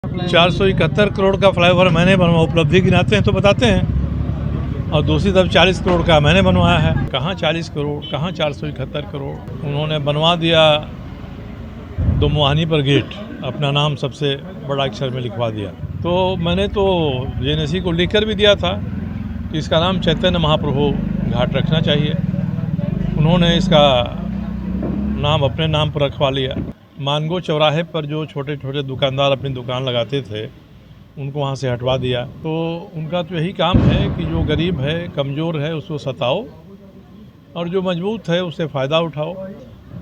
471 करोड़ का फ्लाईओवर मैंने बनवाया, उपलब्धि गिनाते हैं तो बताते हैं, और दूसरी तरफ 40 करोड़ का मैंने बनवाया है। कहाँ 40 करोड़, कहाँ 471 करोड़। उन्होंने बनवा दिया दो मुहानी पर गेट, अपना नाम सबसे बड़ा अक्षर में लिखवा दिया। तो मैंने तो जेएनएससी को लिख कर भी दिया था कि इसका नाम चैतन्य महाप्रभु घाट रखना चाहिए। उन्होंने इसका नाम अपने नाम पर रखवा लिया। मानगो चौराहे पर जो छोटे छोटे दुकानदार अपनी दुकान लगाते थे उनको वहाँ से हटवा दिया। तो उनका तो यही काम है कि जो गरीब है, कमज़ोर है, उसको सताओ, और जो मजबूत है उससे फ़ायदा उठाओ।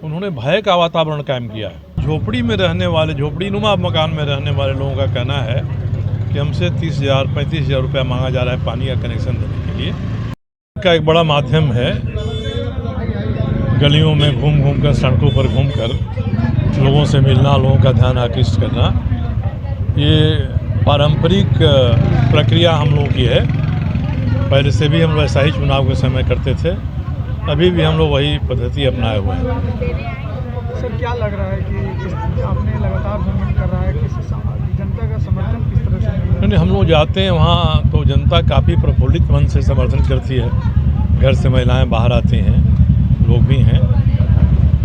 उन्होंने भय का वातावरण कायम किया है। झोपड़ी में रहने वाले, झोपड़ी नुमा मकान में रहने वाले लोगों का कहना है कि हमसे 30,000 35,000 रुपया मांगा जा रहा है पानी का कनेक्शन देने के लिए। का एक बड़ा माध्यम है गलियों में घूम घूम कर, सड़कों पर घूम कर लोगों से मिलना, लोगों का ध्यान आकृष्ट करना। ये पारंपरिक प्रक्रिया हम लोगों की है। पहले से भी हम वैसा ही चुनाव के समय करते थे, अभी भी हम लोग वही पद्धति अपनाए हुए हैं। सर, क्या लग रहा है कि आपने लगातार भ्रमण कर रहा है कि जनता का समर्थन किस तरह से? नहीं, हम लोग जाते हैं वहाँ तो जनता काफ़ी प्रफुल्लित मन से समर्थन करती है। घर से महिलाएं बाहर आती हैं, लोग भी हैं।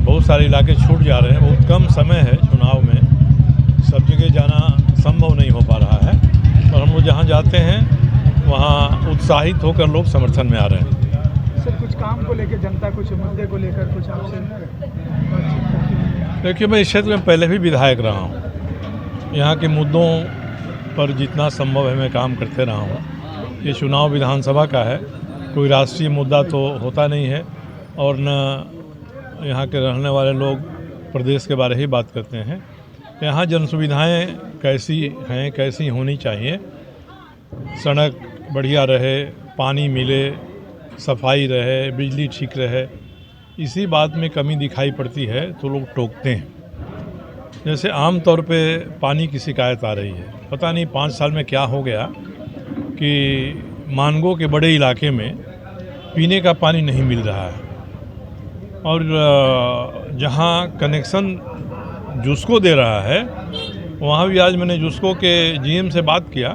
बहुत सारे इलाके छूट जा रहे हैं, बहुत कम समय है चुनाव में, सब जगह जाना संभव नहीं हो पा रहा है। और हम लोग जहाँ जाते हैं वहाँ उत्साहित होकर लोग समर्थन में आ रहे हैं। सर, कुछ काम को लेकर जनता, कुछ मुद्दे को लेकर कुछ आपसे बातचीत करती है? देखिए, मैं इस क्षेत्र में पहले भी विधायक रहा हूँ। यहाँ के मुद्दों पर जितना संभव है मैं काम करते रहा हूँ। ये चुनाव विधानसभा का है, कोई राष्ट्रीय मुद्दा तो होता नहीं है, और न यहाँ के रहने वाले लोग प्रदेश के बारे ही बात करते हैं। यहाँ जन सुविधाएँ कैसी हैं, कैसी होनी चाहिए, सड़क बढ़िया रहे, पानी मिले, सफाई रहे, बिजली ठीक रहे, इसी बात में कमी दिखाई पड़ती है तो लोग टोकते हैं। जैसे आम तौर पे पानी की शिकायत आ रही है, पता नहीं 5 साल में क्या हो गया कि मानगो के बड़े इलाके में पीने का पानी नहीं मिल रहा है। और जहाँ कनेक्शन जुस्को दे रहा है वहाँ भी आज मैंने जुस्को के जीएम से बात किया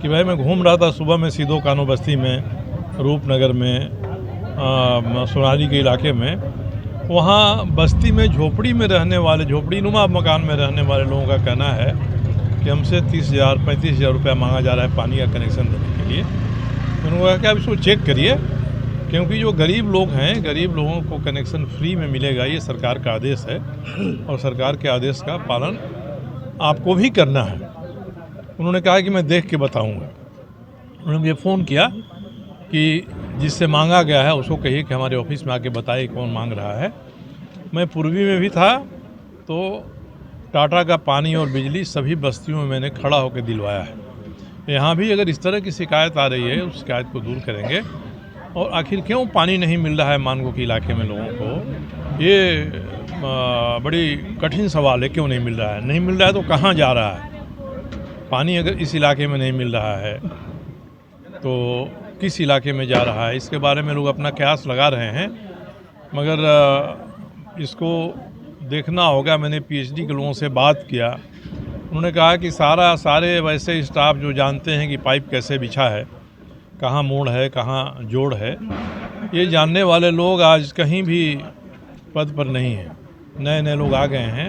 कि भाई मैं घूम रहा था सुबह में सीधो कानो बस्ती में, रूपनगर में, सोनाली के इलाके में, वहाँ बस्ती में झोपड़ी में रहने वाले, झोपड़ी नुमा मकान में रहने वाले लोगों का कहना है कि हमसे 30,000 35,000 रुपया मांगा जा रहा है पानी का कनेक्शन देने के लिए। उन्होंने कहा कि आप इसको चेक करिए, क्योंकि जो गरीब लोग हैं, गरीब लोगों को कनेक्शन फ्री में मिलेगा, ये सरकार का आदेश है, और सरकार के आदेश का पालन आपको भी करना है। उन्होंने कहा कि मैं देख के बताऊंगा। उन्होंने मुझे फ़ोन किया कि जिससे मांगा गया है उसको कहिए कि हमारे ऑफिस में आके बताइए कौन मांग रहा है। मैं पूर्वी में भी था तो टाटा का पानी और बिजली सभी बस्तियों में मैंने खड़ा होकर दिलवाया है। यहाँ भी अगर इस तरह की शिकायत आ रही है उस शिकायत को दूर करेंगे। और आखिर क्यों पानी नहीं मिल रहा है मानगो के इलाके में लोगों को, ये बड़ी कठिन सवाल है। क्यों नहीं मिल रहा है? नहीं मिल रहा है तो कहाँ जा रहा है पानी? अगर इस इलाके में नहीं मिल रहा है तो किस इलाके में जा रहा है? इसके बारे में लोग अपना कयास लगा रहे हैं, मगर इसको देखना होगा। मैंने पीएचडी के लोगों से बात किया, उन्होंने कहा कि सारे वैसे स्टाफ जो जानते हैं कि पाइप कैसे बिछा है, कहाँ मोड़ है, कहाँ जोड़ है, ये जानने वाले लोग आज कहीं भी पद पर नहीं हैं। नए नए लोग आ गए हैं।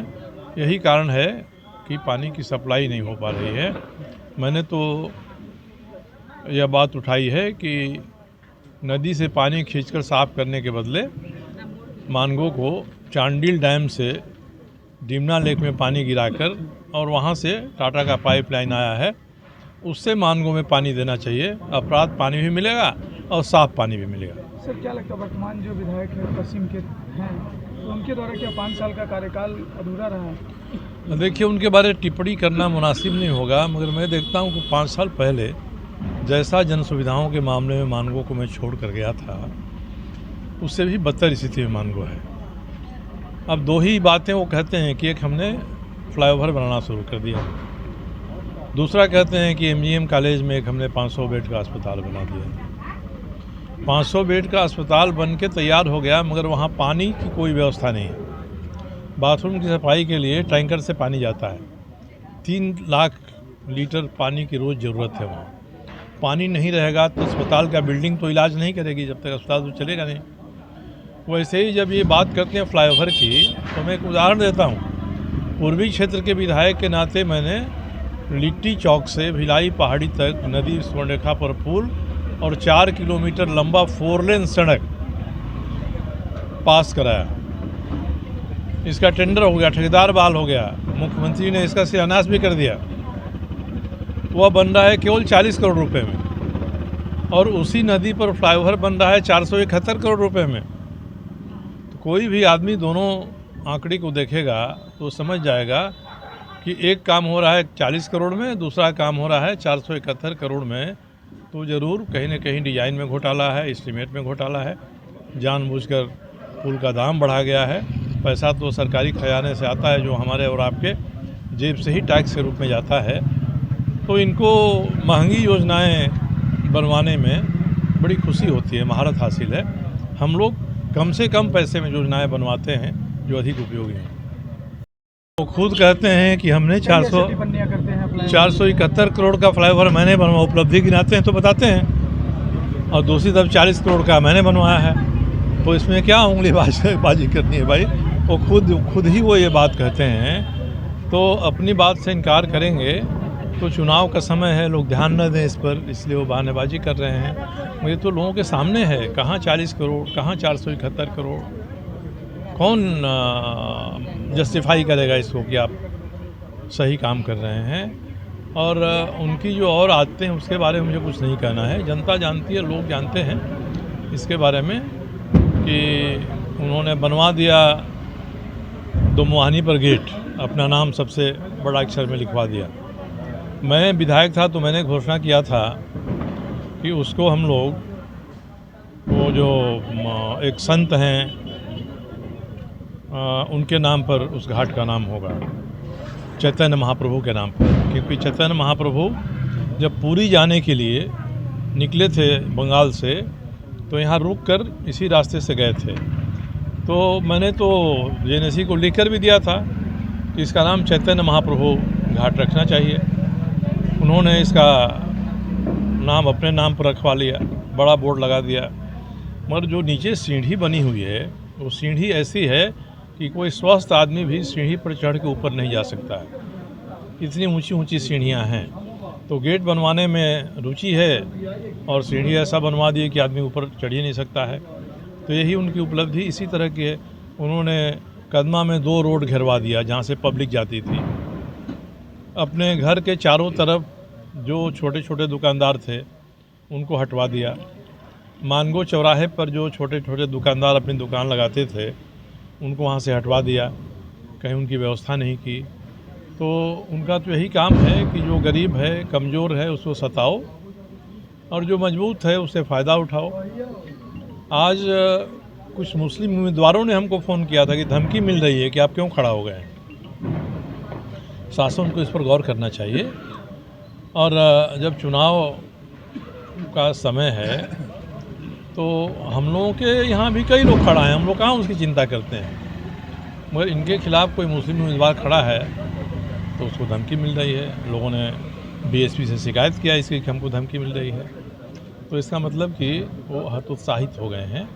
यही कारण है कि पानी की सप्लाई नहीं हो पा रही है। मैंने तो यह बात उठाई है कि नदी से पानी खींचकर साफ करने के बदले मानगो को चांडिल डैम से डिमना लेक में पानी गिराकर, और वहाँ से टाटा का पाइपलाइन आया है, उससे मानगो में पानी देना चाहिए। अपराध पानी भी मिलेगा और साफ पानी भी मिलेगा। सर, क्या लगता है वर्तमान जो विधायक है पश्चिम के हैं, तो उनके द्वारा क्या 5 साल का कार्यकाल अधूरा रहा है? देखिए, उनके बारे में टिप्पणी करना मुनासिब नहीं होगा, मगर मैं देखता हूँ कि 5 साल पहले जैसा जन सुविधाओं के मामले में मानगो को मैं छोड़ कर गया था, उससे भी बदतर स्थिति में मानगो है। अब दो ही बातें वो कहते हैं कि एक हमने फ्लाईओवर बनाना शुरू कर दिया, दूसरा कहते हैं कि एमजीएम कॉलेज में एक हमने 500 बेड का अस्पताल बना दिया। 500 बेड का अस्पताल बन के तैयार हो गया, मगर वहाँ पानी की कोई व्यवस्था नहीं है। बाथरूम की सफाई के लिए टैंकर से पानी जाता है। 3 लाख लीटर पानी की रोज़ ज़रूरत है वहाँ। पानी नहीं रहेगा तो अस्पताल का बिल्डिंग तो इलाज नहीं करेगी, जब तक अस्पताल तो चलेगा नहीं। वैसे ही जब ये बात करते हैं फ्लाईओवर की, तो मैं एक उदाहरण देता हूँ। पूर्वी क्षेत्र के विधायक के नाते मैंने लिट्टी चौक से भिलाई पहाड़ी तक नदी स्वर्णरेखा पर पुल और 4 किलोमीटर लंबा 4 लेन सड़क पास कराया। इसका टेंडर हो गया, ठेकेदार बहाल हो गया, मुख्यमंत्री ने इसका शिलान्यास भी कर दिया। वह बन रहा है केवल 40 करोड़ रुपए में, और उसी नदी पर फ्लाईओवर बन रहा है 471 करोड़ रुपए में। तो कोई भी आदमी दोनों आंकड़ी को देखेगा तो समझ जाएगा कि एक काम हो रहा है 40 करोड़ में, दूसरा काम हो रहा है 471 करोड़ में। तो ज़रूर कहीं न कहीं डिज़ाइन में घोटाला है, एस्टीमेट में घोटाला है, जानबूझकर पुल का दाम बढ़ा गया है। पैसा तो सरकारी खजाने से आता है, जो हमारे और आपके जेब से ही टैक्स के रूप में जाता है। तो इनको महंगी योजनाएं बनवाने में बड़ी खुशी होती है, महारत हासिल है। हम लोग कम से कम पैसे में योजनाएं बनवाते हैं जो अधिक उपयोगी हैं। वो खुद कहते हैं कि हमने 471 करोड़ का फ्लाईओवर मैंने बनवाया, उपलब्धि गिनाते हैं तो बताते हैं, और दूसरी तरफ 40 करोड़ का मैंने बनवाया है। तो इसमें क्या उंगलीबाजी करनी है भाई? वो खुद ही वो ये बात कहते हैं, तो अपनी बात से इनकार करेंगे तो चुनाव का समय है, लोग ध्यान न दें इस पर, इसलिए वो बहानेबाजी कर रहे हैं। ये तो लोगों के सामने है, कहाँ 40 करोड़, कहाँ 471 करोड़। कौन जस्टिफाई करेगा इसको कि आप सही काम कर रहे हैं? और उनकी जो और आदतें हैं उसके बारे में मुझे कुछ नहीं कहना है। जनता जानती है, लोग जानते हैं इसके बारे में कि उन्होंने बनवा दिया दोमुहानी पर गेट, अपना नाम सबसे बड़ा अक्षर में लिखवा दिया। मैं विधायक था तो मैंने घोषणा किया था कि उसको हम लोग, वो जो एक संत हैं उनके नाम पर उस घाट का नाम होगा, चैतन्य महाप्रभु के नाम पर। क्योंकि चैतन्य महाप्रभु जब पुरी जाने के लिए निकले थे बंगाल से, तो यहाँ रुक कर इसी रास्ते से गए थे। तो मैंने तो जेएनएससी को लिख कर भी दिया था कि इसका नाम चैतन्य महाप्रभु घाट रखना चाहिए। उन्होंने इसका नाम अपने नाम पर रखवा लिया, बड़ा बोर्ड लगा दिया। मगर जो नीचे सीढ़ी बनी हुई है, वो सीढ़ी ऐसी है कि कोई स्वस्थ आदमी भी सीढ़ी पर चढ़ के ऊपर नहीं जा सकता है, इतनी ऊंची ऊंची सीढ़ियां हैं। तो गेट बनवाने में रुचि है और सीढ़ी ऐसा बनवा दी कि आदमी ऊपर चढ़ ही नहीं सकता है। तो यही उनकी उपलब्धि इसी तरह की है। उन्होंने कदमा में 2 रोड घेरवा दिया जहाँ से पब्लिक जाती थी। अपने घर के चारों तरफ जो छोटे छोटे दुकानदार थे उनको हटवा दिया। मानगो चौराहे पर जो छोटे छोटे दुकानदार अपनी दुकान लगाते थे उनको वहाँ से हटवा दिया, कहीं उनकी व्यवस्था नहीं की। तो उनका तो यही काम है कि जो गरीब है, कमज़ोर है, उसको सताओ, और जो मजबूत है उससे फ़ायदा उठाओ। आज कुछ मुस्लिम उम्मीदवारों ने हमको फ़ोन किया था कि धमकी मिल रही है कि आप क्यों खड़ा हो गए। शासन को इस पर गौर करना चाहिए। और जब चुनाव का समय है तो हम लोगों के यहाँ भी कई लोग खड़ा हैं, हम लोग कहाँ उसकी चिंता करते हैं। मगर इनके खिलाफ़ कोई मुस्लिम उम्मीदवार खड़ा है तो उसको धमकी मिल रही है। लोगों ने बीएसपी से शिकायत किया इसकी कि हमको धमकी मिल रही है। तो इसका मतलब कि वो हतोत्साहित हो गए हैं।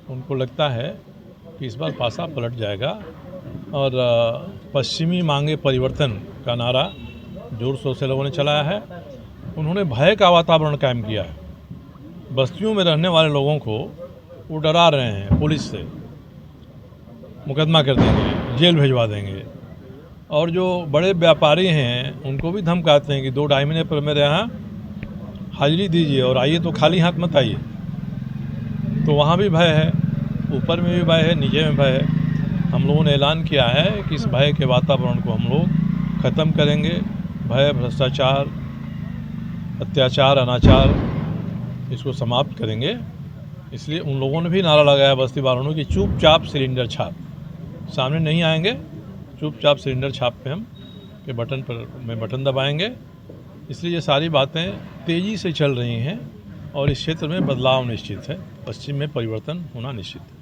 उनको लगता है कि इस बार पासा पलट जाएगा। और पश्चिमी मांगे परिवर्तन का नारा जोर शोर से लोगों ने चलाया है। उन्होंने भय का वातावरण कायम किया है। बस्तियों में रहने वाले लोगों को वो डरा रहे हैं, पुलिस से मुकदमा कर देंगे, जेल भिजवा देंगे। और जो बड़े व्यापारी हैं उनको भी धमकाते हैं कि 2 ढाई महीने पर मेरे यहाँ हाजिरी दीजिए और आइए तो खाली हाथ मत आइए। तो वहाँ भी भय है, ऊपर में भी भय है, नीचे में भय है। हम लोगों ने ऐलान किया है कि इस भय के वातावरण को हम लोग ख़त्म करेंगे। भय, भ्रष्टाचार, अत्याचार, अनाचार, इसको समाप्त करेंगे। इसलिए उन लोगों ने भी नारा लगाया, बस्ती वालों ने, कि चुपचाप सिलेंडर छाप, सामने नहीं आएंगे, चुपचाप सिलेंडर छाप पे हम के बटन पर में बटन दबाएंगे। इसलिए ये सारी बातें तेज़ी से चल रही हैं और इस क्षेत्र में बदलाव निश्चित है, पश्चिम में परिवर्तन होना निश्चित है।